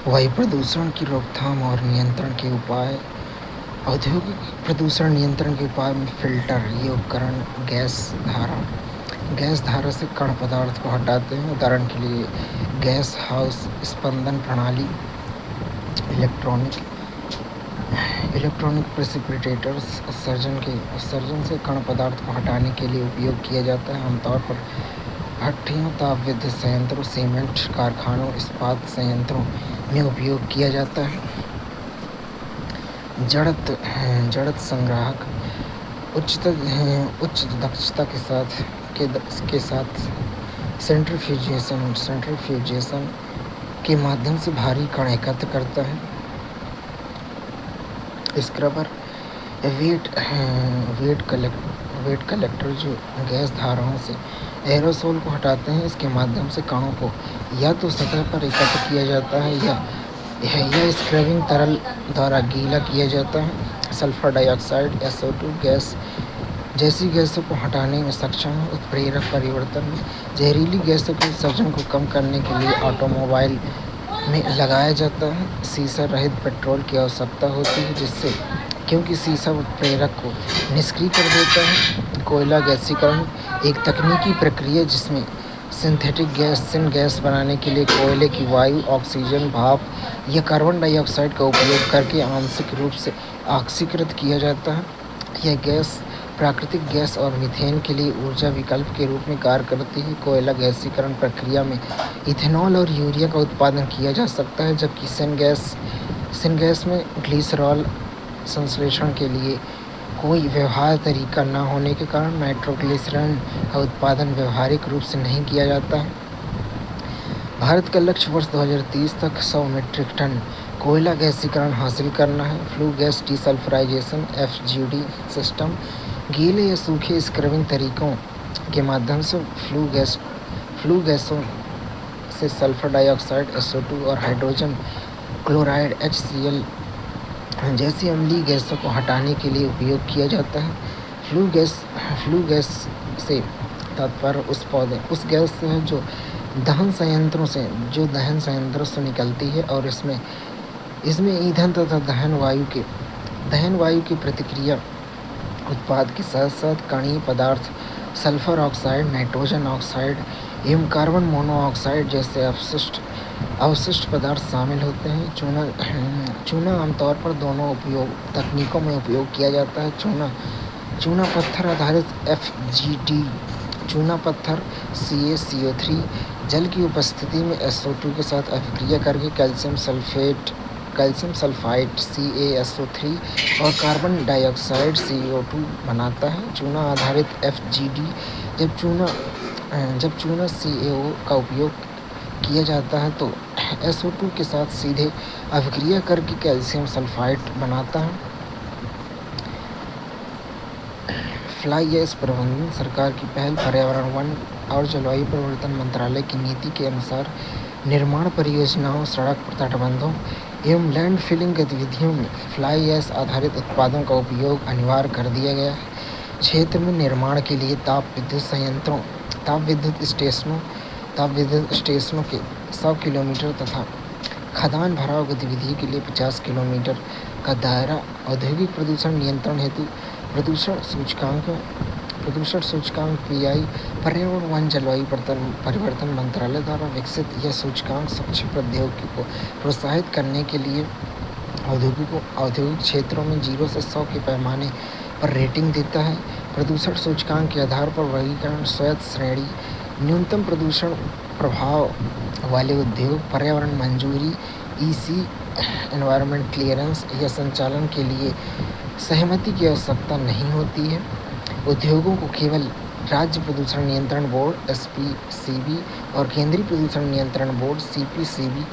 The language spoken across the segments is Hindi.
वायु प्रदूषण की रोकथाम और नियंत्रण के उपाय। औद्योगिक प्रदूषण नियंत्रण के उपाय में फिल्टर ये उपकरण गैस धारा से कण पदार्थ को हटाते हैं। उदाहरण के लिए गैस हाउस स्पंदन प्रणाली, इलेक्ट्रॉनिक प्रेसिपिटेटर्स उत्सर्जन से कण पदार्थ को हटाने के लिए उपयोग किया जाता है। आमतौर पर भट्टियों, तापविद्युत संयंत्रों, सीमेंट कारखानों, इस्पात संयंत्रों में उपयोग किया जाता है। जड़त संग्राहक उच्च दक्षता के साथ सेंट्रीफ्यूजेशन के माध्यम से भारी कण एकत्र करता है। स्क्रबर वेट कलेक्टर जो गैस धाराओं से एरोसोल को हटाते हैं। इसके माध्यम से कणों को या तो सतह पर एकत्र किया जाता है या स्क्रबिंग तरल द्वारा गीला किया जाता है। सल्फर डाइऑक्साइड SO2 गैस जैसी गैसों को हटाने में सक्षम है। उत्प्रेरक परिवर्तन में जहरीली गैसों के उत्सर्जन को कम करने के लिए ऑटोमोबाइल में लगाया जाता है। सीसा रहित पेट्रोल की आवश्यकता होती है क्योंकि सीसा उत्प्रेरक को निष्क्रिय कर देता है। कोयला गैसीकरण एक तकनीकी प्रक्रिया जिसमें सिंथेटिक गैस बनाने के लिए कोयले की वायु, ऑक्सीजन, भाप या कार्बन डाइऑक्साइड का उपयोग करके आंशिक रूप से ऑक्सीकृत किया जाता है। यह गैस प्राकृतिक गैस और मीथेन के लिए ऊर्जा विकल्प के रूप में कार्य करती है। कोयला गैसीकरण प्रक्रिया में इथेनॉल और यूरिया का उत्पादन किया जा सकता है, जबकि सिनगैस में ग्लिसरॉल संश्लेषण के लिए कोई व्यवहार्य तरीका न होने के कारण नाइट्रोग्लिसरॉल का उत्पादन व्यावहारिक रूप से नहीं किया जाता है। भारत का लक्ष्य वर्ष 2030 तक 100 मीट्रिक टन कोयला गैसीकरण हासिल करना है। Flue gas desulphurisation FGD system गीले या सूखे स्क्रबिंग तरीकों के माध्यम से फ्लू गैसों से सल्फर डाइऑक्साइड SO2 और हाइड्रोजन क्लोराइड HCl जैसी अम्लीय गैसों को हटाने के लिए उपयोग किया जाता है। फ्लू गैस से तात्पर्य उस गैस से है जो दहन संयंत्रों से निकलती है और इसमें ईंधन तथा दहन वायु की प्रतिक्रिया उत्पाद के साथ साथ कणीय पदार्थ सल्फर ऑक्साइड, नाइट्रोजन ऑक्साइड एवं कार्बन मोनोऑक्साइड जैसे अवशिष्ट पदार्थ शामिल होते हैं। चूना आमतौर पर दोनों तकनीकों में उपयोग किया जाता है। चूना पत्थर आधारित FGD चूना पत्थर CaCO3 जल की उपस्थिति में SO2 के साथ अभिक्रिया करके कैल्शियम सल्फाइड CaSO3 और कार्बन डाइऑक्साइड CO2 बनाता है। चूना आधारित FGD जब चूना CaO का उपयोग किया जाता है तो SO2 के साथ सीधे अभिक्रिया करके कैल्शियम सल्फाइड बनाता है। फ्लाई ऐश प्रबंधन सरकार की पहल पर्यावरण, वन और जलवायु परिवर्तन मंत्रालय की नीति के अनुसार निर्माण परियोजनाओं, सड़क तटबंधों एवं लैंड फिलिंग गतिविधियों में फ्लाई ऐश आधारित उत्पादों का उपयोग अनिवार्य कर दिया गया है। क्षेत्र में निर्माण के लिए ताप विद्युत स्टेशनों के 100 किलोमीटर तथा खदान भराव गतिविधि के लिए 50 किलोमीटर का दायरा औद्योगिक प्रदूषण नियंत्रण हेतु प्रदूषण सूचकांक PI पर्यावरण, वन जलवायु परिवर्तन मंत्रालय द्वारा विकसित यह सूचकांक स्वच्छ प्रौद्योगिकी को प्रोत्साहित करने के लिए औद्योगिक क्षेत्रों में 0 से 100 के पैमाने पर रेटिंग देता है। प्रदूषण सूचकांक के आधार पर वर्गीकरण स्वायत्त श्रेणी, न्यूनतम प्रदूषण प्रभाव वाले उद्योग, पर्यावरण मंजूरी EC एनवायरनमेंट क्लियरेंस या संचालन के लिए सहमति की आवश्यकता नहीं होती है। उद्योगों को केवल राज्य प्रदूषण नियंत्रण बोर्ड SPCB और केंद्रीय प्रदूषण नियंत्रण बोर्ड CPCB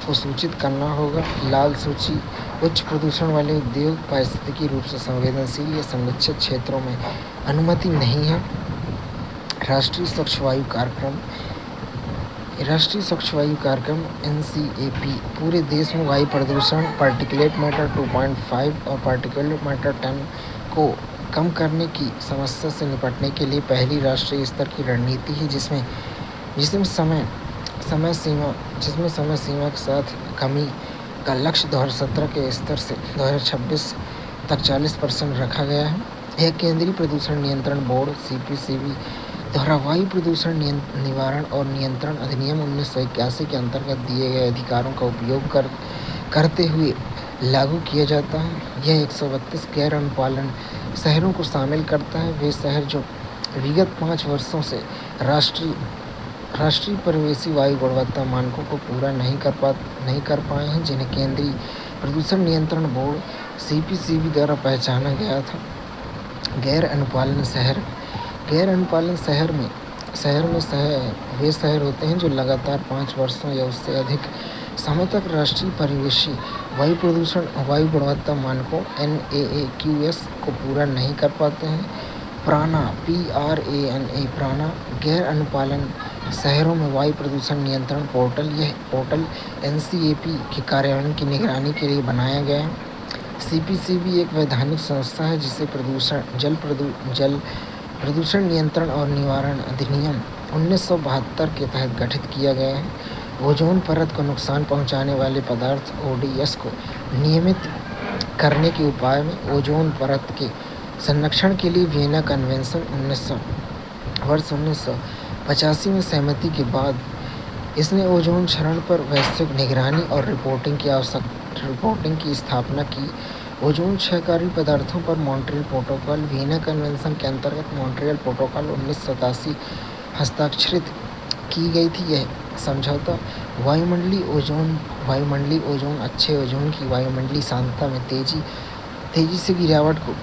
को सूचित करना होगा। लाल सूची उच्च प्रदूषण वाले उद्योग पारिस्थितिकी रूप से संवेदनशील या संरक्षित क्षेत्रों में अनुमति नहीं है। राष्ट्रीय स्वच्छ वायु कार्यक्रम NCAP पूरे देश में वायु प्रदूषण, पार्टिकुलेट मैटर 2.5 और पार्टिकुलेट मैटर 10 को कम करने की समस्या से निपटने के लिए पहली राष्ट्रीय स्तर की रणनीति है, जिसमें समय सीमा के साथ कमी का लक्ष्य 2017 के स्तर से 2026 तक 40% रखा गया है। यह केंद्रीय प्रदूषण नियंत्रण बोर्ड (सीपीसीबी) द्वारा वायु प्रदूषण निवारण और नियंत्रण अधिनियम 1981 के अंतर्गत दिए गए अधिकारों का उपयोग करते हुए लागू किया जाता है। यह 132 गैर अनुपालन शहरों को शामिल करता है। वे शहर जो विगत 5 वर्षों से राष्ट्रीय परिवेशी वायु गुणवत्ता मानकों को पूरा नहीं कर पाए हैं, जिन्हें केंद्रीय प्रदूषण नियंत्रण बोर्ड (सीपीसीबी) द्वारा पहचाना गया था। गैर अनुपालन शहर में वे शहर होते हैं जो लगातार 5 वर्षों या उससे अधिक समय तक राष्ट्रीय परिवेशी वायु गुणवत्ता मानकों (NAAQS) को पूरा नहीं कर पाते हैं। प्राना गैर अनुपालन शहरों में वायु प्रदूषण नियंत्रण पोर्टल। यह पोर्टल NCAP के कार्यान्वयन की निगरानी के लिए बनाया गया है। सीपीसीबी एक वैधानिक संस्था है जिसे जल प्रदूषण नियंत्रण और निवारण अधिनियम 1972 के तहत गठित किया गया है। ओजोन परत को नुकसान पहुंचाने वाले पदार्थ (ODS) को नियमित करने के उपाय में ओजोन परत के संरक्षण के लिए वियना कन्वेंशन 1985 में सहमति के बाद इसने ओजोन क्षरण पर वैश्विक निगरानी और रिपोर्टिंग की स्थापना की। ओजोन क्षयकारी पदार्थों पर मॉन्ट्रियल प्रोटोकॉल। वियना कन्वेंशन के अंतर्गत मॉन्ट्रियल प्रोटोकॉल 1987 हस्ताक्षरित की गई थी। यह समझौता वायुमंडलीय ओजोन अच्छे ओजोन की वायुमंडलीय सांद्रता में तेजी से गिरावट को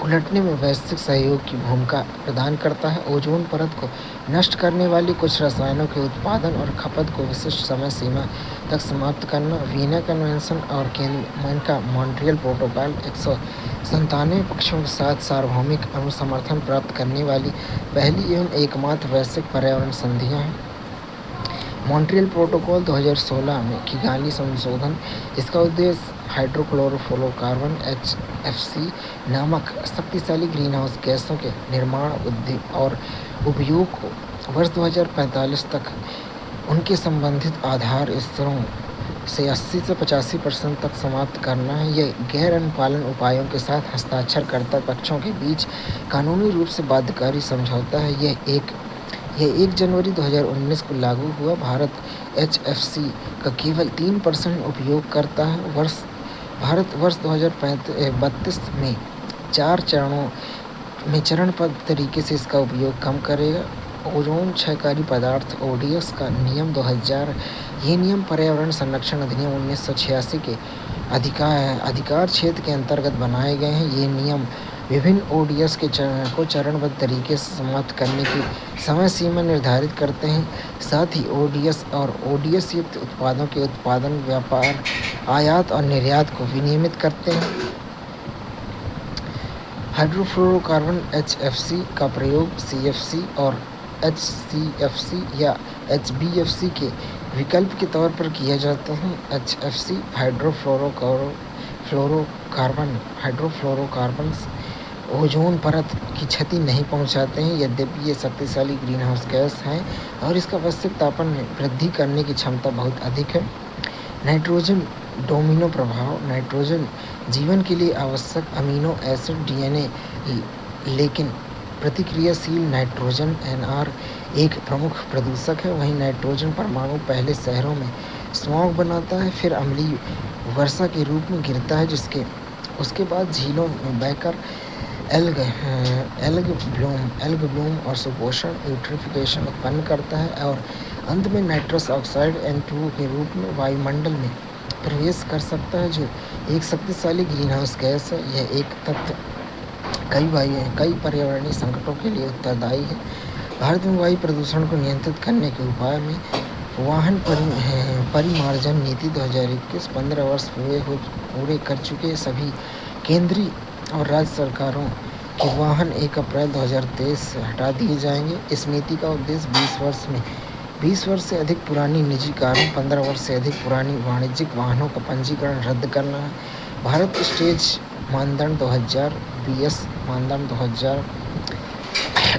उलटने में वैश्विक सहयोग की भूमिका प्रदान करता है। ओजोन परत को नष्ट करने वाले कुछ रसायनों के उत्पादन और खपत को विशिष्ट समय सीमा तक समाप्त करना। वियना कन्वेंशन और इनका मॉन्ट्रियल प्रोटोकॉल 197 पक्षों के साथ सार्वभौमिक अनुसमर्थन प्राप्त करने वाली पहली एवं एकमात्र वैश्विक पर्यावरण संधियाँ हैं। मॉन्ट्रियल प्रोटोकॉल 2016 में किगाली संशोधन। इसका उद्देश्य हाइड्रोक्लोरोफ्लोरोकार्बन (HFC) नामक शक्तिशाली ग्रीनहाउस गैसों के निर्माण और उपयोग को वर्ष 2045 तक उनके संबंधित आधार स्तरों से 80 से 85% तक समाप्त करना है। यह गैर अनुपालन उपायों के साथ हस्ताक्षरकर्ता पक्षों के बीच कानूनी रूप से बाध्यकारी समझौता है। यह 1 जनवरी 2019 को लागू हुआ। भारत HFC का केवल 3% उपयोग करता है। भारत वर्ष 2032 में 4 चरणों में चरणबद्ध तरीके से इसका उपयोग कम करेगा। ओजोन क्षयकारी पदार्थ (ODS) का नियम 2000। ये नियम पर्यावरण संरक्षण अधिनियम 1986 के अधिकार क्षेत्र के अंतर्गत बनाए गए हैं। ये नियम विभिन्न ODS को चरणबद्ध तरीके से समाप्त करने की समय सीमा निर्धारित करते हैं। साथ ही ODS और ODS युक्त उत्पादों के उत्पादन, व्यापार, आयात और निर्यात को विनियमित करते हैं। हाइड्रोफ्लोरोकार्बन (HFC) का प्रयोग CFC और HCFC या HBFC के विकल्प के तौर पर किया जाता है। HFC हाइड्रोफ्लोरोकार्बन्स ओजोन परत की क्षति नहीं पहुंचाते हैं, यद्यपि ये शक्तिशाली ग्रीनहाउस गैस हैं और इसका वैश्विक तापमान में वृद्धि करने की क्षमता बहुत अधिक है। नाइट्रोजन डोमिनो प्रभाव। नाइट्रोजन जीवन के लिए आवश्यक अमीनो एसिड DNA, लेकिन प्रतिक्रियाशील नाइट्रोजन (NR) एक प्रमुख प्रदूषक है। वहीं नाइट्रोजन परमाणु पहले शहरों में स्मॉग बनाता है, फिर अम्लीय वर्षा के रूप में गिरता है, उसके बाद झीलों में बहकर एल्ग ब्लूम और सुपोषण यूट्रोफिकेशन उत्पन्न करता है और अंत में नाइट्रस ऑक्साइड N2O के रूप में वायुमंडल में प्रवेश कर सकता है, जो एक शक्तिशाली ग्रीनहाउस गैस है। यह एक तत्व कई पर्यावरणीय संकटों के लिए उत्तरदायी है। भारत में वायु प्रदूषण को नियंत्रित करने के उपाय में वाहन परिमार्जन नीति 2021 15 वर्ष पूरे कर चुके सभी केंद्रीय और राज्य सरकारों के वाहन 1 अप्रैल 2023 से हटा दिए जाएंगे। इस नीति का उद्देश्य 20 वर्ष से अधिक पुरानी निजी कारों, 15 वर्ष से अधिक पुरानी वाणिज्यिक वाहनों का पंजीकरण रद्द करना है। भारत स्टेज मानदंड 2000 BS मानदंड 2000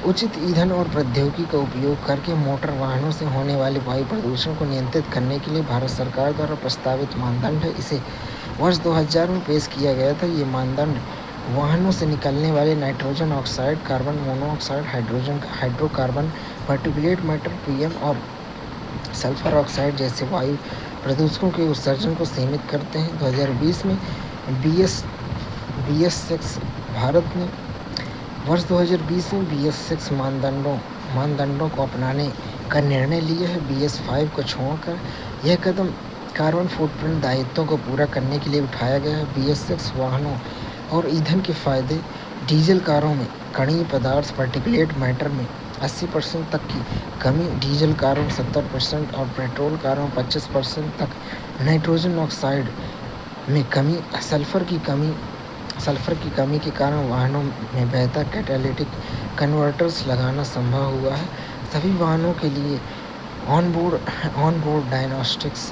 उचित ईंधन और प्रौद्योगिकी का उपयोग करके मोटर वाहनों से होने वाले वायु प्रदूषण को नियंत्रित करने के लिए भारत सरकार द्वारा प्रस्तावित मानदंड है। इसे वर्ष 2000 में पेश किया गया था। ये मानदंड वाहनों से निकलने वाले nitrogen oxide, carbon monoxide, hydrocarbon, particulate matter PM और सल्फर ऑक्साइड जैसे वायु प्रदूषकों के उत्सर्जन को सीमित करते हैं। 2020 में BS6 भारत ने वर्ष 2020 में BS6 मानदंडों को अपनाने का निर्णय लिया है। BS5 को छोड़कर यह कदम कार्बन फुटप्रिंट दायित्वों को पूरा करने के लिए उठाया गया है। BS6 वाहनों और ईंधन के फायदे: डीजल कारों में कणीय पदार्थ पार्टिकुलेट मैटर में 80% तक की कमी, डीजल कारों में 70% और पेट्रोल कारों में 25% तक, नाइट्रोजन ऑक्साइड में कमी, सल्फर की कमी के कारण वाहनों में बेहतर कैटालिटिक कन्वर्टर्स लगाना संभव हुआ है। सभी वाहनों के लिए ऑनबोर्ड डायग्नोस्टिक्स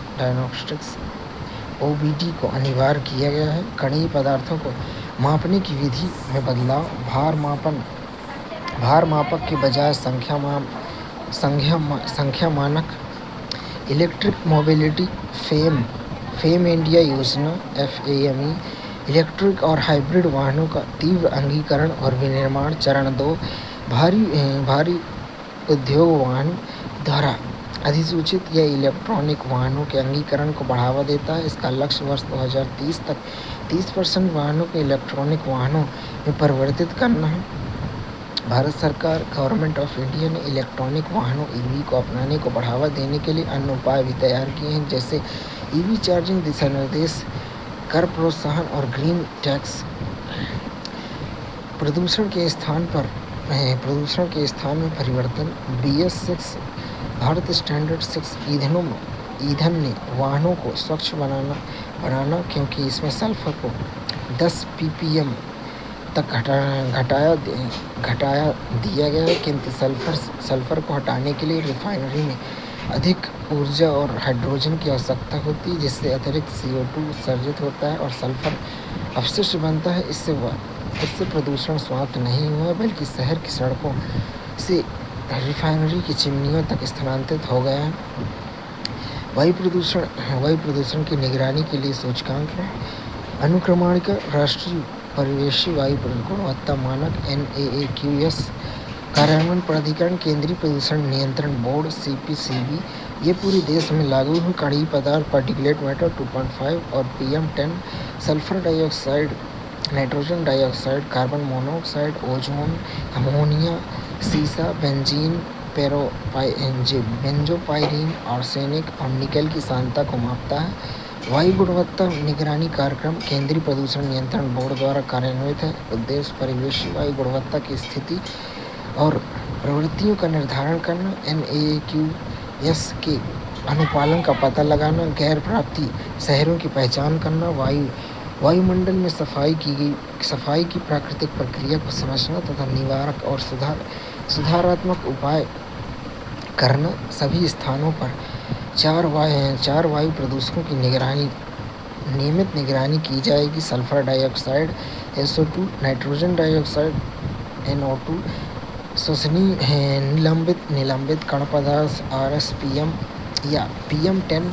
OBD को अनिवार्य किया गया है। कणीय पदार्थों को मापने की विधि में बदलाव: भार मापक के बजाय संख्या मानक। इलेक्ट्रिक मोबिलिटी फेम इंडिया योजना FAME इलेक्ट्रिक और हाइब्रिड वाहनों का तीव्र अंगीकरण और विनिर्माण। चरण 2 भारी उद्योग वाहन द्वारा अधिसूचित यह इलेक्ट्रॉनिक वाहनों के अंगीकरण को बढ़ावा देता है। इसका लक्ष्य वर्ष 2030 तक 30% वाहनों को इलेक्ट्रॉनिक वाहनों में परिवर्तित करना है। भारत सरकार गवर्नमेंट ऑफ इंडिया ने इलेक्ट्रॉनिक वाहनों EV को अपनाने को बढ़ावा देने के लिए अन्य उपाय भी तैयार किए हैं, जैसे EV चार्जिंग दिशानिर्देश, कर प्रोत्साहन और ग्रीन टैक्स। प्रदूषण के स्थान में परिवर्तन: BS6 भारत स्टैंडर्ड 6 ईंधन ने वाहनों को स्वच्छ बनाना क्योंकि इसमें सल्फर को 10 ppm तक घटाया दिया गया है, किंतु सल्फर को हटाने के लिए रिफाइनरी में अधिक ऊर्जा और हाइड्रोजन की आवश्यकता होती है, जिससे अतिरिक्त CO2 उत्सर्जित होता है और सल्फर अपशिष्ट बनता है। इससे प्रदूषण समाप्त नहीं हुआ, बल्कि शहर की सड़कों से रिफाइनरी की चिमनियों तक स्थानांतरित हो गया है। वायु प्रदूषण की निगरानी के लिए सूचकांक है। अनुक्रमणिका राष्ट्रीय परिवेशी वायु गुणवत्ता मानक NAAQS, कार्यान्वयन प्राधिकरण, केंद्रीय प्रदूषण नियंत्रण बोर्ड CPCB, ये पूरे देश में लागू है। कणीय पदार्थ पार्टिकुलेट मैटर 2.5 और PM10, sulphur dioxide, nitrogen dioxide, carbon monoxide, ozone, ammonia, सीसा, बेंजीन, बेंजोपाइरीन, आर्सेनिक और निकेल की सांद्रता को मापता है। वायु गुणवत्ता निगरानी कार्यक्रम केंद्रीय प्रदूषण नियंत्रण बोर्ड द्वारा कार्यान्वित है। उद्देश्य परिवेशी वायु गुणवत्ता की स्थिति और प्रवृत्तियों का निर्धारण करना, NAAQS के अनुपालन का पता लगाना, गैर प्राप्ति शहरों की पहचान करना, वायुमंडल में सफाई की प्राकृतिक प्रक्रिया को समझना तथा निवारक और सुधारात्मक उपाय करना। सभी स्थानों पर 4 वायु प्रदूषकों की नियमित निगरानी की जाएगी: sulphur dioxide SO2, nitrogen dioxide NO2, श्वसनीय निलंबित कण पदार्थ RSPM या PM10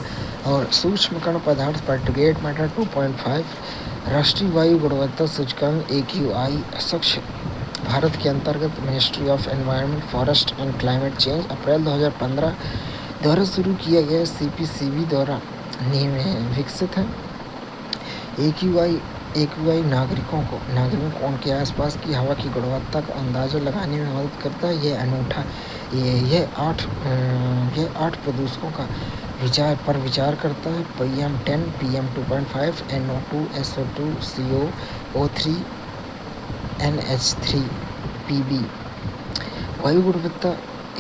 और सूक्ष्म कण पदार्थ पार्टिकुलेट मैटर 2.5। राष्ट्रीय वायु गुणवत्ता सूचकांक AQI स्वच्छ भारत के अंतर्गत ministry of environment, forest and climate change April 2015 द्वारा शुरू किया गया CPCB द्वारा विकसित है। AQI नागरिकों को उनके आसपास की हवा की गुणवत्ता का अंदाजा लगाने में मदद करता है। यह 8 प्रदूषकों का विचार करता है: PM10, PM2.5, NO2, SO2, CO, O3, NH3, PB। वायु गुणवत्ता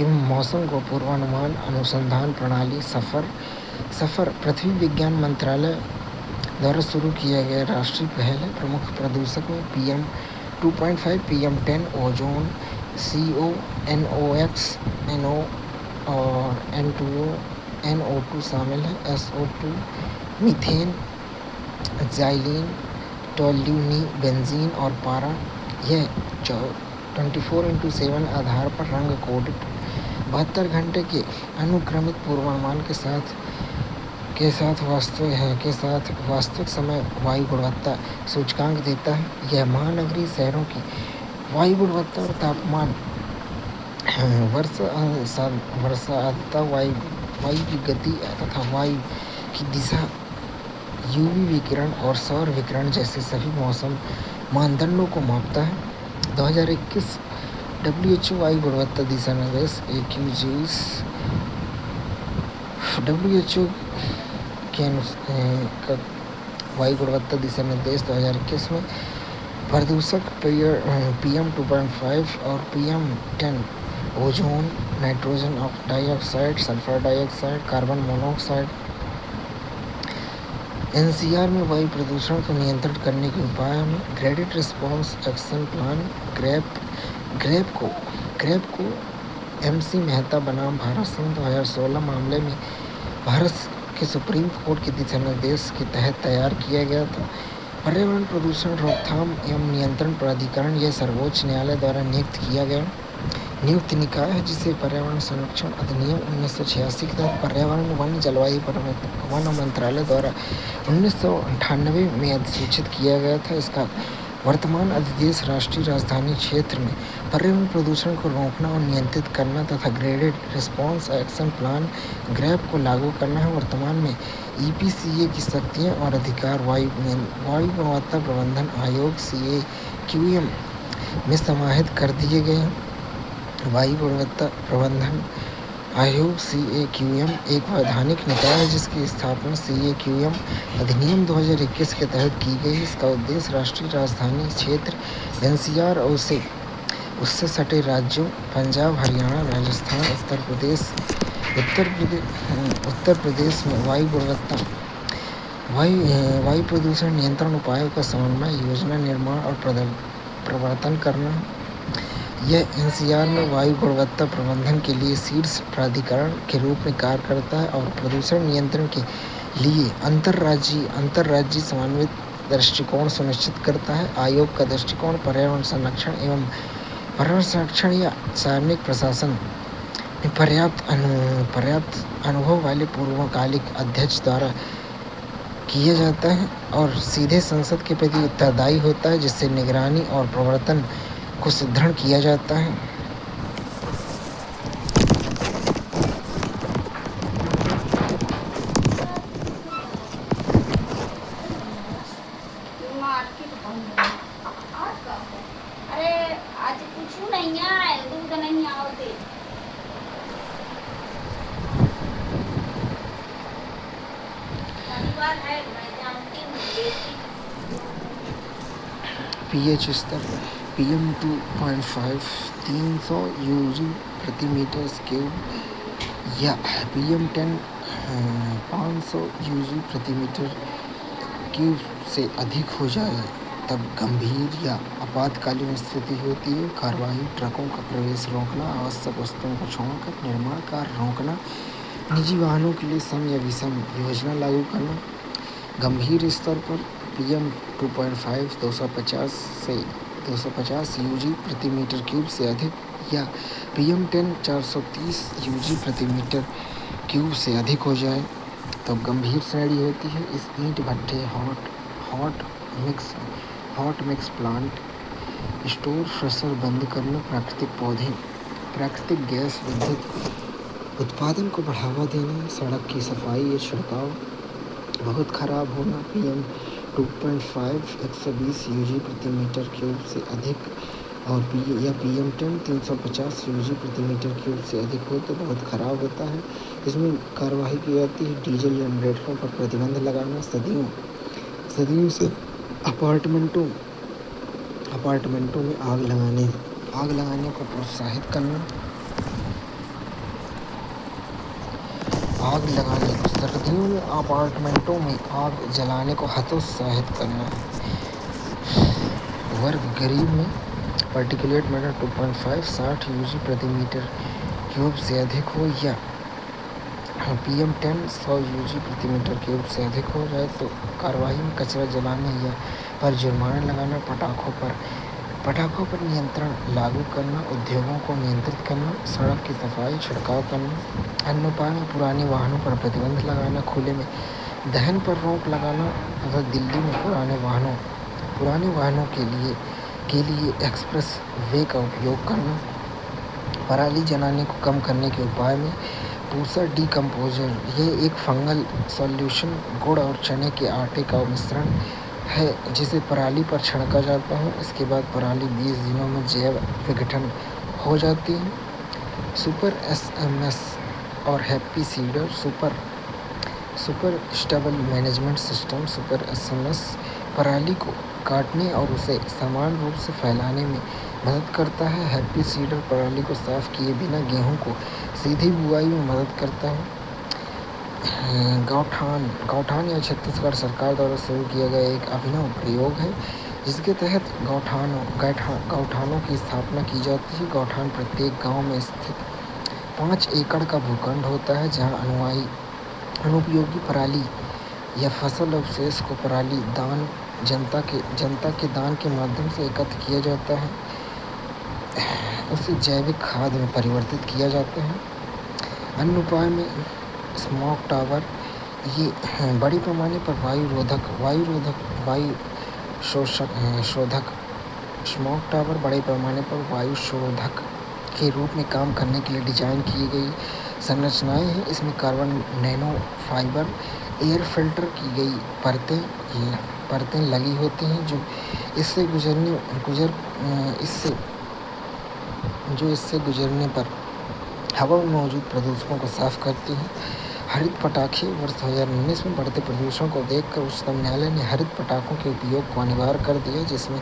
एवं मौसम को पूर्वानुमान अनुसंधान प्रणाली सफर पृथ्वी विज्ञान मंत्रालय द्वारा शुरू किया गया राष्ट्रीय पहल है। प्रमुख प्रदूषक में PM2.5, PM10, ozone, CO, NOx, NO और N2O, NO2 शामिल है। SO2 मीथेन, जाइलीन, टोल्यूनी, बेंजीन और पारा। यह 24/7 आधार पर रंग कोडित 72 घंटे के अनुक्रमित पूर्वानुमान के साथ वास्तविक समय वायु गुणवत्ता सूचकांक देता है। यह महानगरीय शहरों की वायु गुणवत्ता और तापमान, वर्षा आर्द्रता, वायु की गति तथा वायु की दिशा, यूवी विकिरण और सौर विकिरण जैसे सभी मौसम मानदंडों को मापता है। 2021 WHO वायु गुणवत्ता दिशा निर्देश AQGs WHO के वायु गुणवत्ता दिशा निर्देश 2021 में प्रदूषक PM 2.5 और PM10, ozone, nitrogen dioxide, sulphur dioxide, carbon monoxide. NCR में वायु प्रदूषण को नियंत्रित करने के उपाय में graded response action plan GRAP को MC मेहता बनाम भारत सन 2016 मामले में भारत के सुप्रीम कोर्ट के दिशा निर्देश के तहत तैयार किया गया था। पर्यावरण प्रदूषण रोकथाम एवं नियंत्रण प्राधिकरण यह सर्वोच्च न्यायालय द्वारा नियुक्त निकाय है, जिसे पर्यावरण संरक्षण अधिनियम 1986 के तहत पर्यावरण, वन, जलवायु परिवर्तन वन मंत्रालय द्वारा 1998 में अधिसूचित किया गया था। इसका वर्तमान उद्देश्य राष्ट्रीय राजधानी क्षेत्र में पर्यावरण प्रदूषण को रोकना और नियंत्रित करना तथा graded response action plan GRAP को लागू करना है। वर्तमान में EPCA की शक्तियाँ और अधिकार वायु गुणवत्ता प्रबंधन आयोग CAQM में समाहित कर दिए गए हैं। वायु गुणवत्ता प्रबंधन आयोग CAQM एक वैधानिक निकाय है, जिसकी स्थापना CAQM अधिनियम 2021 के तहत की गई। इसका उद्देश्य राष्ट्रीय राजधानी क्षेत्र NCR और उससे सटे राज्यों पंजाब, हरियाणा, राजस्थान, उत्तर प्रदेश में वायु प्रदूषण नियंत्रण उपायों का समन्वय, योजना निर्माण और प्रवर्तन करना। यह NCR में वायु गुणवत्ता प्रबंधन के लिए शीर्ष प्राधिकरण के रूप में कार्य करता है और प्रदूषण नियंत्रण के लिए अंतर्राज्यीय समन्वित दृष्टिकोण सुनिश्चित करता है। आयोग का दृष्टिकोण पर्यावरण संरक्षण या सार्वजनिक प्रशासन में पर्याप्त अनुभव वाले पूर्णकालिक अध्यक्ष द्वारा किया जाता है और सीधे संसद के प्रति उत्तरदायी होता है, जिससे निगरानी और प्रवर्तन को सुदृढ़ किया जाता है। pH स्तर PM 2.5 300 UG प्रति मीटर क्यूब या PM10 500 UG प्रति मीटर क्यूब से अधिक हो जाए तब गंभीर या आपातकालीन स्थिति होती है। कार्रवाई: ट्रकों का प्रवेश रोकना, आवश्यक वस्तुओं को छोड़कर निर्माण कार्य रोकना, निजी वाहनों के लिए सम या विषम योजना लागू करना। गंभीर स्तर पर PM 2.5 250 UG प्रति मीटर क्यूब से अधिक या PM10 430 UG प्रति मीटर क्यूब से अधिक हो जाए तब गंभीर श्रेणी होती है। इस ईंट भट्ठे, hot mix plant, store fresher बंद करना, प्राकृतिक गैस विद्युत उत्पादन को बढ़ावा देना, सड़क की सफाई या छिड़काव बहुत खराब होना। PM 2.5 120 UG प्रति मीटर क्यूब से अधिक और PM10 350 UG प्रति मीटर क्यूब से अधिक हो तो बहुत खराब होता है। इसमें कार्रवाई की जाती है। डीजल जनरेटरों पर प्रतिबंध लगाना, सदियों से अपार्टमेंटों में आग लगाने को प्रोत्साहित करना, सर्दियों में अपार्टमेंटों में आग जलाने को हतोत्साहित करना। वर्ग गरीब में पार्टिकुलेट मैटर 2.5 60 UG प्रति मीटर क्यूब से अधिक हो या PM10 100 UG प्रति मीटर क्यूब से अधिक हो जाए तो कार्रवाई में कचरा जलाने या पर जुर्माना लगाना, पटाखों पर पटाखों पर नियंत्रण लागू करना, उद्योगों को नियंत्रित करना, सड़क की सफाई, छिड़काव करना। अन्य उपाय में पुराने वाहनों पर प्रतिबंध लगाना, खुले में दहन पर रोक लगाना तथा दिल्ली में पुराने वाहनों के लिए एक्सप्रेस वे का उपयोग करना। पराली जलाने को कम करने के उपाय में पूसा डीकम्पोजर, यह एक फंगल सॉल्यूशन गुड़ और चने के आटे का मिश्रण है जिसे पराली पर छिड़का जाता है। इसके बाद पराली 20 दिनों में जैव विघटन हो जाती है। सुपर एसएमएस और happy seeder, super stable management system, super SMS पराली को काटने और उसे समान रूप से फैलाने में मदद करता है। हैप्पी सीडर पराली को साफ किए बिना गेहूं को सीधी बुआई में मदद करता है। गौठान यह छत्तीसगढ़ सरकार द्वारा शुरू किया गया एक अभिनव प्रयोग है जिसके तहत गौठानों की स्थापना की जाती है। गौठान प्रत्येक गांव में स्थित 5 एकड़ का भूखंड होता है जहां अनुपयोगी पराली या फसल अवशेष को पराली दान जनता के दान के माध्यम से एकत्र किया जाता है। उसे जैविक खाद में परिवर्तित किया जाता है। अन्य उपाय में स्मोक टावर, ये बड़े पैमाने पर वायु शोधक स्मोक टावर बड़े पैमाने पर वायु शोधक के रूप में काम करने के लिए डिजाइन की गई संरचनाएं हैं। इसमें carbon nano fibre air filter की गई परतें लगी होती हैं जो इससे गुजरने पर हवा में मौजूद प्रदूषकों को साफ करती हैं। हरित पटाखे, वर्ष 2019 में बढ़ते प्रदूषण को देखकर उच्चतम न्यायालय ने हरित पटाखों के उपयोग को अनिवार्य कर दिया जिसमें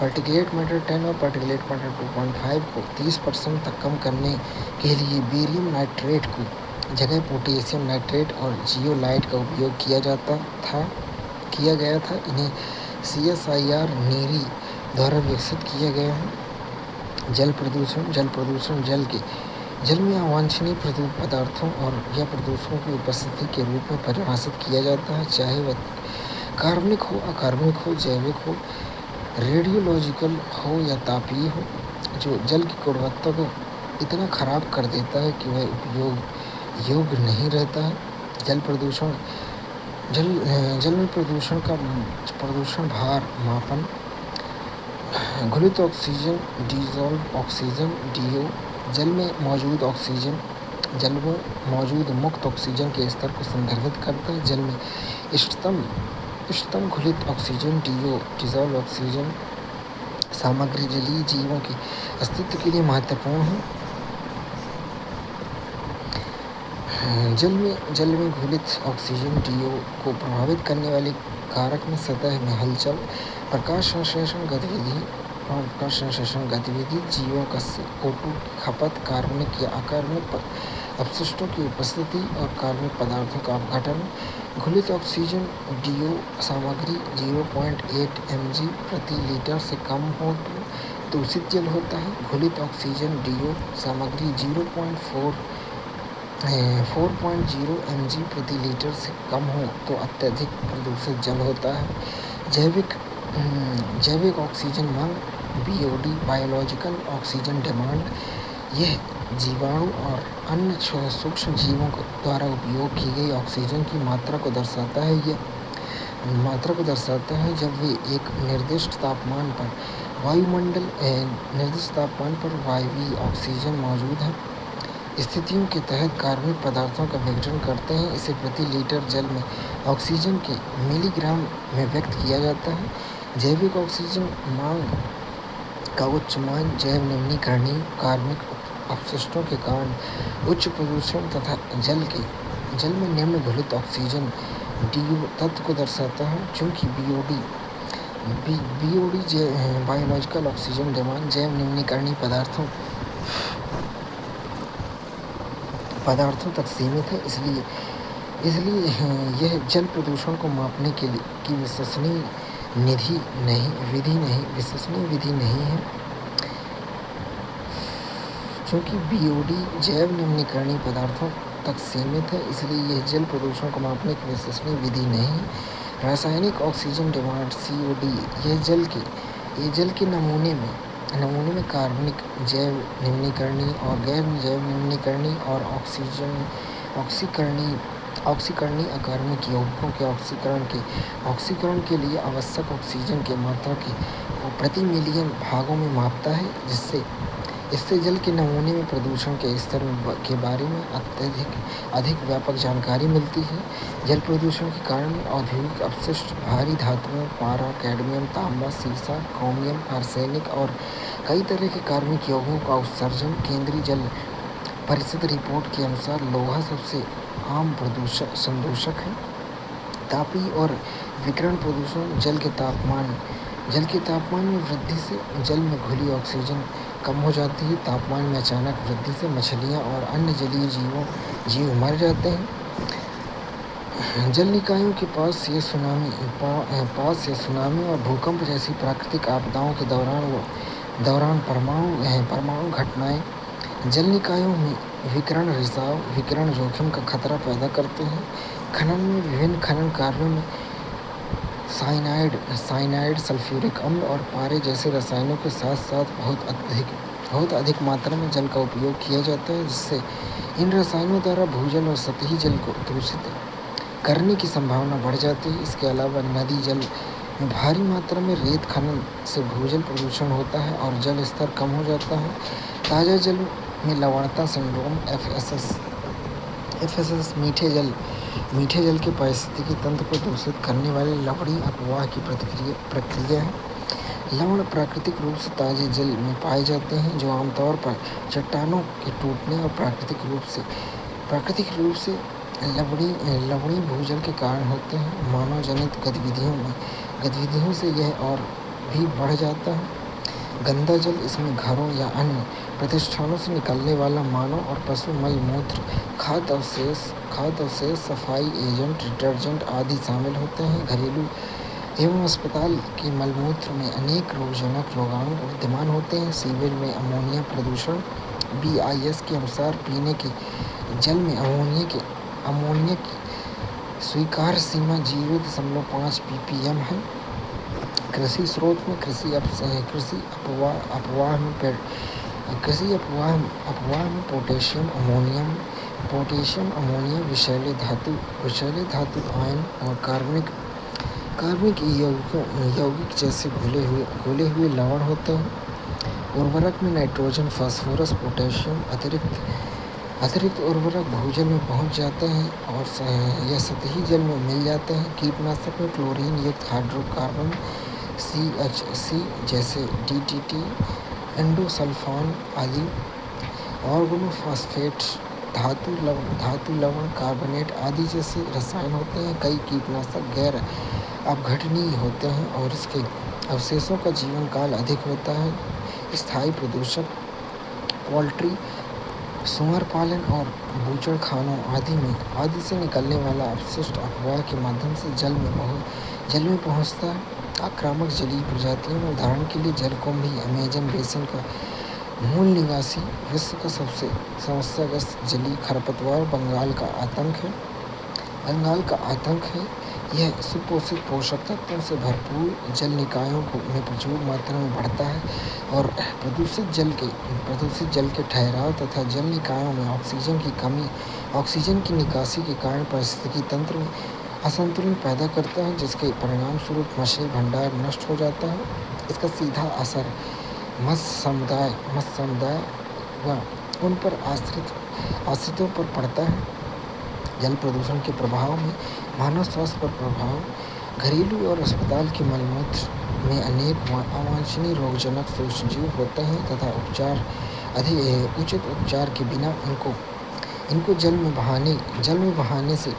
पार्टिकुलेट मैटर 10 और पार्टिकुलेट मैटर 2.5 को 30% तक कम करने के लिए बेरियम नाइट्रेट को जगह पोटेशियम नाइट्रेट और जियोलाइट का उपयोग किया गया था। इन्हें CSIR नीरी द्वारा विकसित किया गया है। जल प्रदूषण जल में अवांछनीय पदार्थों और या प्रदूषकों की उपस्थिति के रूप में परिभाषित किया जाता है, चाहे वह कार्बनिक हो, अकार्बनिक हो, जैविक हो, रेडियोलॉजिकल हो या तापीय हो, जो जल की गुणवत्ता को इतना खराब कर देता है कि वह उपयोग योग्य नहीं रहता है। जल में प्रदूषण भार मापन, घुलित ऑक्सीजन, डिसॉल्व ऑक्सीजन DO, जल में मौजूद मुक्त ऑक्सीजन के स्तर को संदर्भित करता है। जल में इष्टतम घुलित ऑक्सीजन DO, डिसॉल्व ऑक्सीजन सामग्री जलीय जीवों के अस्तित्व के लिए महत्वपूर्ण है। जल में घुलित ऑक्सीजन DO को प्रभावित करने वाले कारक में सतह में हलचल, प्रकाश संश्लेषण गतिविधि, जीवों का CO2 की खपत, कार्बनिक या अकार्बनिक अपशिष्टों की उपस्थिति और कार्बनिक पदार्थों का अपघटन। घुलित ऑक्सीजन DO सामग्री 0.8 mg प्रति लीटर से कम हो तो दूषित जल होता है। घुलित ऑक्सीजन DO सामग्री 4.0 mg प्रति लीटर से कम हो तो अत्यधिक प्रदूषित जल होता है। जैविक ऑक्सीजन मांग BOD, बायोलॉजिकल ऑक्सीजन डिमांड, यह जीवाणु और अन्य सूक्ष्म जीवों द्वारा उपयोग की गई ऑक्सीजन की मात्रा को दर्शाता है जब वे एक निर्दिष्ट तापमान पर वायवीय ऑक्सीजन मौजूद है स्थितियों के तहत कार्बनिक पदार्थों का विघटन करते हैं। इसे प्रति लीटर जल में ऑक्सीजन के मिलीग्राम में व्यक्त किया जाता है। जैविक ऑक्सीजन मांग का उच्च मान जैव निम्नीकरणीय कार्बनिक अपशिष्टों के कारण उच्च प्रदूषण तथा जल में निम्न घुलित ऑक्सीजन DO तत्व को दर्शाता है। चूँकि BOD बायोलॉजिकल ऑक्सीजन डिमांड जैव निम्नीकरणीय पदार्थों तक सीमित है, इसलिए यह जल प्रदूषण को मापने की विश्वसनीय विधि नहीं है। चूँकि BOD जैव निम्नीकरणीय पदार्थों तक सीमित है, इसलिए यह जल प्रदूषण को मापने की विश्वसनीय विधि नहीं है। रासायनिक ऑक्सीजन डिमांड COD, यह जल के ये जल के नमूने में कार्बनिक, जैव निम्नीकरणीय और गैर जैव निम्नीकरणीय और ऑक्सीकरणीय अकार्बनिक यौगिकों के ऑक्सीकरण के लिए आवश्यक ऑक्सीजन की मात्रा को प्रति मिलियन भागों में मापता है, इससे जल के नमूने में प्रदूषण के स्तर के बारे में अधिक व्यापक जानकारी मिलती है। जल प्रदूषण के कारण औद्योगिक अपशिष्ट, भारी धातुओं, पारा, कैडमियम, तांबा, सीसा, क्रोमियम, आर्सेनिक और कई तरह के कार्बनिक यौगिकों का उत्सर्जन। केंद्रीय जल परिषद रिपोर्ट के अनुसार लोहा सबसे आम संदूषक है। तापीय और विकिरण प्रदूषण। जल के तापमान में वृद्धि से जल में घुली ऑक्सीजन कम हो जाती है। तापमान में अचानक वृद्धि से मछलियाँ और अन्य जलीय जीव मर जाते हैं। जल निकायों के पास या सुनामी और भूकंप जैसी प्राकृतिक आपदाओं के दौरान परमाणु घटनाएं जल निकायों में विकिरण जोखिम का खतरा पैदा करते हैं। खनन में विभिन्न खनन कार्यों में साइनाइड, सल्फ्यूरिक अम्ल और पारे जैसे रसायनों के साथ साथ बहुत अधिक मात्रा में जल का उपयोग किया जाता है, जिससे इन रसायनों द्वारा भूजल और सतही जल को दूषित करने की संभावना बढ़ जाती है। इसके अलावा नदी जल में भारी मात्रा में रेत खनन से भूजल प्रदूषण होता है और जल स्तर कम हो जाता है। ताज़ा जल में लवणता सिंड्रोम एफएसएस मीठे जल के पारिस्थितिकी तंत्र को दूषित करने वाली लवणीय अपवाह की प्रक्रिया है। लवण प्राकृतिक रूप से ताजे जल में पाए जाते हैं, जो आमतौर पर चट्टानों के टूटने और प्राकृतिक रूप से लवणीय भूजल के कारण होते हैं। मानव जनित गतिविधियों से यह और भी बढ़ जाता है। गंदा जल, इसमें घरों या अन्य प्रतिष्ठानों से निकलने वाला मानव और पशु मल मूत्र, खाद्य अवशेष, सफाई एजेंट, डिटर्जेंट आदि शामिल होते हैं। घरेलू एवं अस्पताल के मलमूत्र में अनेक रोगजनक रोगाणु विद्यमान होते हैं। सीवेज में अमोनिया प्रदूषण। BIS के अनुसार पीने के जल में अमोनिया की स्वीकार्य सीमा 0.5 ppm है। कृषि स्रोत में कृषि अपवाह में पोटेशियम अमोनिया, विषैले धातु आयन और कार्बनिक यौगिक जैसे घुले हुए लवण होते हैं। उर्वरक में नाइट्रोजन, फास्फोरस, पोटेशियम अतिरिक्त उर्वरक भूजल में पहुंच जाते हैं और या सतही जल में मिल जाते हैं। कीटनाशक में क्लोरीन युक्त हाइड्रोकार्बन CHC जैसे DDT, एंडोसल्फान आदि, ऑर्गेनोफॉस्फेट्स, धातु लवण, कार्बोनेट आदि जैसे रसायन होते हैं। कई कीटनाशक गैर अपघटनीय होते हैं और इसके अवशेषों का जीवन काल अधिक होता है। स्थायी प्रदूषक। पोल्ट्री, सुअर पालन और बूचड़खानों आदि से निकलने वाला अपशिष्ट अपवाह के माध्यम से जल में पहुंचता है। आक्रामक जलीय प्रजातियों में उदाहरण के लिए जलकुंभी, अमेजन बेसिन का मूल निवासी, विश्व का सबसे समस्याग्रस्त जलीय खरपतवार बंगाल का आतंक है। यह सुपोषित पोषक तत्वों से भरपूर जल निकायों में प्रचुर मात्रा में बढ़ता है और प्रदूषित जल के ठहराव तथा जल निकायों में ऑक्सीजन की निकासी के कारण पारिस्थितिकी तंत्र में असंतुलन पैदा करता है, जिसके परिणाम स्वरूप मछली भंडार नष्ट हो जाता है। इसका सीधा असर मत्स्य समुदाय व उन पर आश्रितों पर पड़ता है। जल प्रदूषण के प्रभाव में मानव स्वास्थ्य पर प्रभाव। घरेलू और अस्पताल के मलमूत्र में अनेक अवांछनीय रोगजनक सूक्ष्मजीव होते हैं तथा उचित उपचार के बिना इनको जल में बहाने से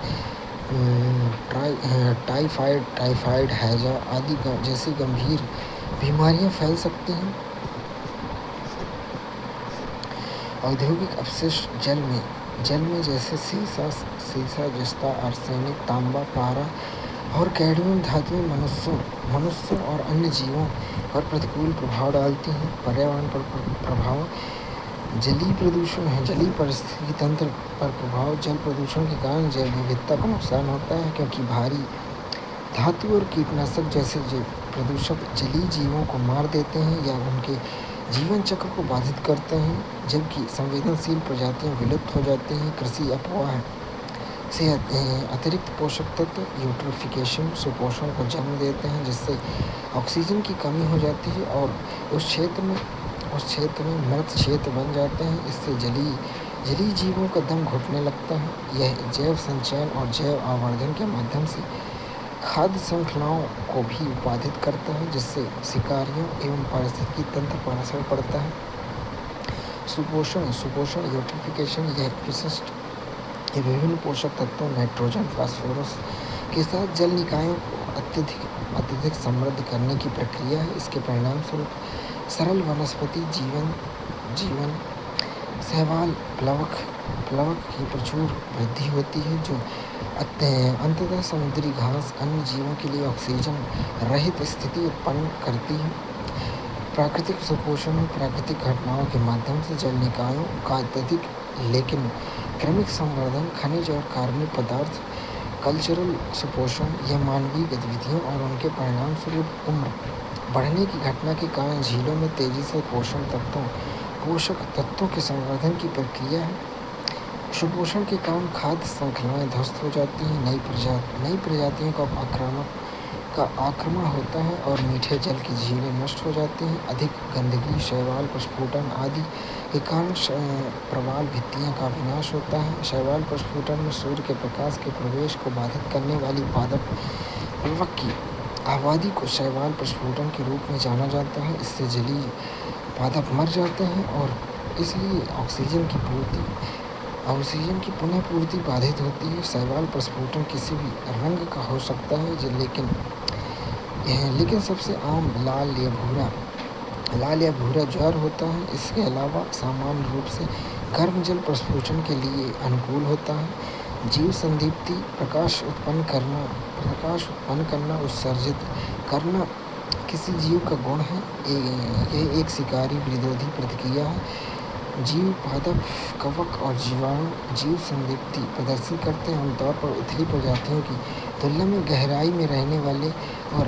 टाइफाइड, हैजा आदि जैसी गंभीर बीमारियां फैल सकती हैं। औद्योगिक अपशिष्ट जल में जैसे सीसा, जस्ता, आर्सेनिक, तांबा, पारा और कैडमियम धातुएं मनुष्यों और अन्य जीवों पर प्रतिकूल प्रभाव डालती हैं। पर्यावरण पर प्रभाव। जलीय प्रदूषण है। जलीय पारिस्थितिकी तंत्र पर प्रभाव। जल प्रदूषण के कारण जैव विविधता को नुकसान होता है, क्योंकि भारी धातु और कीटनाशक जैसे प्रदूषक जलीय जीवों को मार देते हैं या उनके जीवन चक्र को बाधित करते हैं, जबकि संवेदनशील प्रजातियां विलुप्त हो जाती हैं। कृषि अपवाह से अतिरिक्त पोषक तत्व यूट्रोफिकेशन सुपोषण को जन्म देते हैं, जिससे ऑक्सीजन की कमी हो जाती है और उस क्षेत्र में मृत क्षेत्र बन जाते हैं। इससे जलीय जीवों का दम घुटने लगता है। यह जैव संचयन और जैव आवर्धन के माध्यम से खाद्य श्रृंखलाओं को भी बाधित करता है, जिससे शिकारियों एवं पारिस्थितिकी तंत्र पर असर पड़ता है। सुपोषण यूट्रोफिकेशन ये विभिन्न पोषक तत्वों नाइट्रोजन, फास्फोरस के साथ जल निकायों को अत्यधिक समृद्ध करने की प्रक्रिया है। इसके परिणाम स्वरूप सरल वनस्पति जीवन शैवाल, प्लवक की प्रचुर वृद्धि होती है, जो अंततः समुद्री घास अन्य जीवों के लिए ऑक्सीजन रहित स्थिति उत्पन्न करती है। प्राकृतिक सुपोषण में प्राकृतिक घटनाओं के माध्यम से जल निकायों का अत्यधिक लेकिन क्रमिक संवर्धन, खनिज और कार्बनिक पदार्थ। कल्चरल सुपोषण यह मानवीय गतिविधियों और उनके परिणाम स्वरूप उम्र बढ़ने की घटना के कारण झीलों में तेजी से पोषक तत्वों के संवर्धन की प्रक्रिया है। सुपोषण के कारण खाद्य श्रृंखलाएं ध्वस्त हो जाती हैं, नई प्रजातियों का आक्रमण होता है और मीठे जल की झीलें नष्ट हो जाती हैं। अधिक गंदगी, शैवाल प्रस्फुटन आदि के कारण प्रवाल भित्तियों का विनाश होता है। शैवाल प्रस्फुटन में सूर्य के प्रकाश के प्रवेश को बाधित करने वाली पादप प्लवक की आबादी को शैवाल प्रस्फुटन के रूप में जाना जाता है। इससे जलीय पादप मर जाते हैं और इसलिए ऑक्सीजन की पुनः पूर्ति बाधित होती है। शैवाल प्रस्फुटन किसी भी रंग का हो सकता है, लेकिन सबसे आम लाल या भूरा ज्वार होता है। इसके अलावा सामान्य रूप से गर्म जल प्रस्फुटन के लिए अनुकूल होता है। जीव संदीप्ति प्रकाश उत्पन्न करना, उत्सर्जित करना किसी जीव का गुण है। यह एक शिकारी विरोधी प्रतिक्रिया है। जीव, पादप, कवक और जीवाणु जीव संदीप्ति प्रदर्शित करते हैं। आमतौर पर उथली प्रजातियों की तुलना में गहराई में रहने वाले और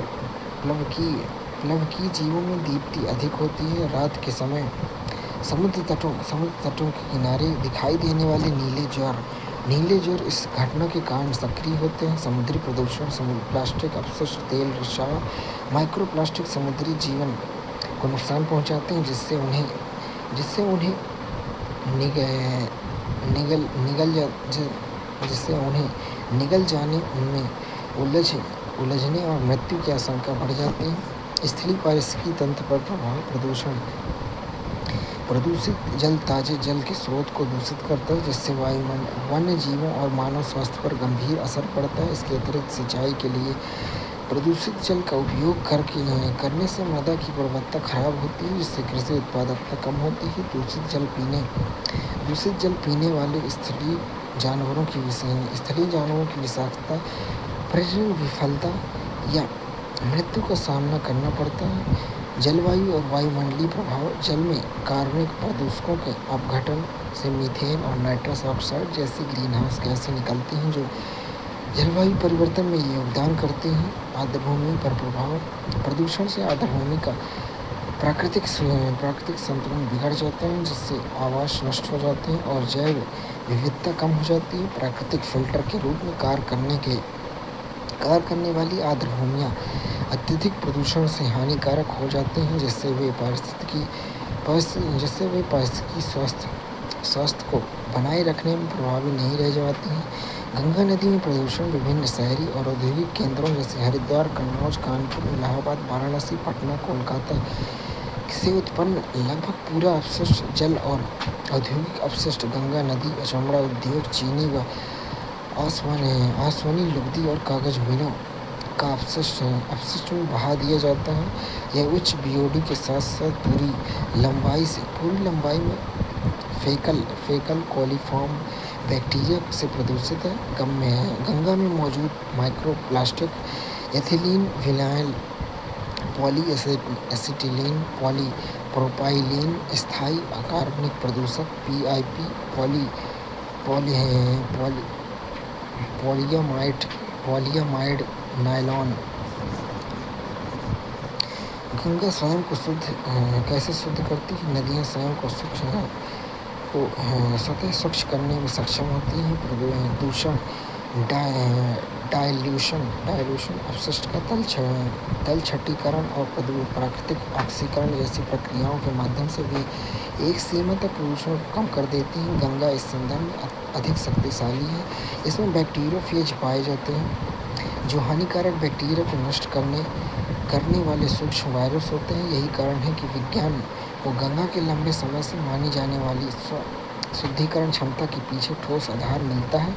प्लवकीय जीवों में दीप्ति अधिक होती है। रात के समय समुद्र तटों के किनारे दिखाई देने वाले नीले ज्वार इस घटना के कारण सक्रिय होते हैं। समुद्री प्रदूषण, प्लास्टिक अपशिष्ट, तेल, रिसाव, माइक्रोप्लास्टिक समुद्री जीवन को नुकसान पहुंचाते हैं, जिससे उन्हें निगल जाने, उनमें उलझने और मृत्यु की आशंका बढ़ जाती है। स्थलीय पारिस्थितिकी तंत्र पर प्रभाव। प्रदूषित जल ताजे जल के स्रोत को दूषित करता है, जिससे वन्य जीवों और मानव स्वास्थ्य पर गंभीर असर पड़ता है। इसके अतिरिक्त सिंचाई के लिए प्रदूषित जल का उपयोग करने से मृदा की गुणवत्ता खराब होती है, जिससे कृषि उत्पादकता कम होती है। दूषित जल पीने वाले स्थलीय जानवरों की विषाक्तता, प्रजनन विफलता या मृत्यु का सामना करना पड़ता है। जलवायु और वायुमंडलीय प्रभाव। जल में कार्बनिक प्रदूषकों के अपघटन से मीथेन और नाइट्रस ऑक्साइड जैसी ग्रीनहाउस गैसें निकलती हैं, जो जलवायु परिवर्तन में योगदान करती हैं। आर्द्रभूमि पर प्रभाव। प्रदूषण से आर्द्रभूमि का प्राकृतिक संतुलन बिगड़ जाता है, जिससे आवास नष्ट हो जाते हैं और जैव विविधता कम हो जाती है। प्राकृतिक फिल्टर के रूप में कार्य करने वाली आर्द्रभूमियाँ अत्यधिक प्रदूषण से हानिकारक हो जाते हैं, जिससे वे पारिस्थितिकी स्वास्थ्य को बनाए रखने में प्रभावी नहीं रह जाती हैं। गंगा नदी में प्रदूषण। विभिन्न शहरी और औद्योगिक केंद्रों जैसे हरिद्वार, कन्नौज, कानपुर, इलाहाबाद, वाराणसी, पटना, कोलकाता से उत्पन्न लगभग पूरा अपशिष्ट जल और औद्योगिक अपशिष्ट गंगा नदी, चमड़ा उद्योग, चीनी व आसवनी लुगदी और कागज मिलों का अपशिष्ट में बहा दिया जाता है। यह उच्च बीओडी के साथ साथ पूरी लंबाई में फेकल कोलिफॉर्म बैक्टीरिया से प्रदूषित है। गंगा में मौजूद माइक्रोप्लास्टिक, एथिलीन, विनाइल, पॉलीएसिटिलीन, पॉलीप्रोपाइलीन, स्थायी अकार्बनिक प्रदूषक, पीआईपी, पॉलियामाइड, नायलॉन गंगा स्वयं को कैसे शुद्ध करती है? नदियाँ स्वयं को सतह स्वच्छ करने में सक्षम होती हैं। प्रदूषण, डायल्यूशन, अपशिष्ट का तलछटीकरण और प्राकृतिक ऑक्सीकरण जैसी प्रक्रियाओं के माध्यम से वे एक सीमा तक प्रदूषण को कम कर देती हैं। गंगा इस संदर्भ में अधिक शक्तिशाली है। इसमें बैक्टीरियोफेज पाए जाते हैं जो हानिकारक बैक्टीरिया को नष्ट करने वाले सूक्ष्म वायरस होते हैं। यही कारण है कि विज्ञान को गंगा के लंबे समय से मानी जाने वाली शुद्धिकरण क्षमता के पीछे ठोस आधार मिलता है।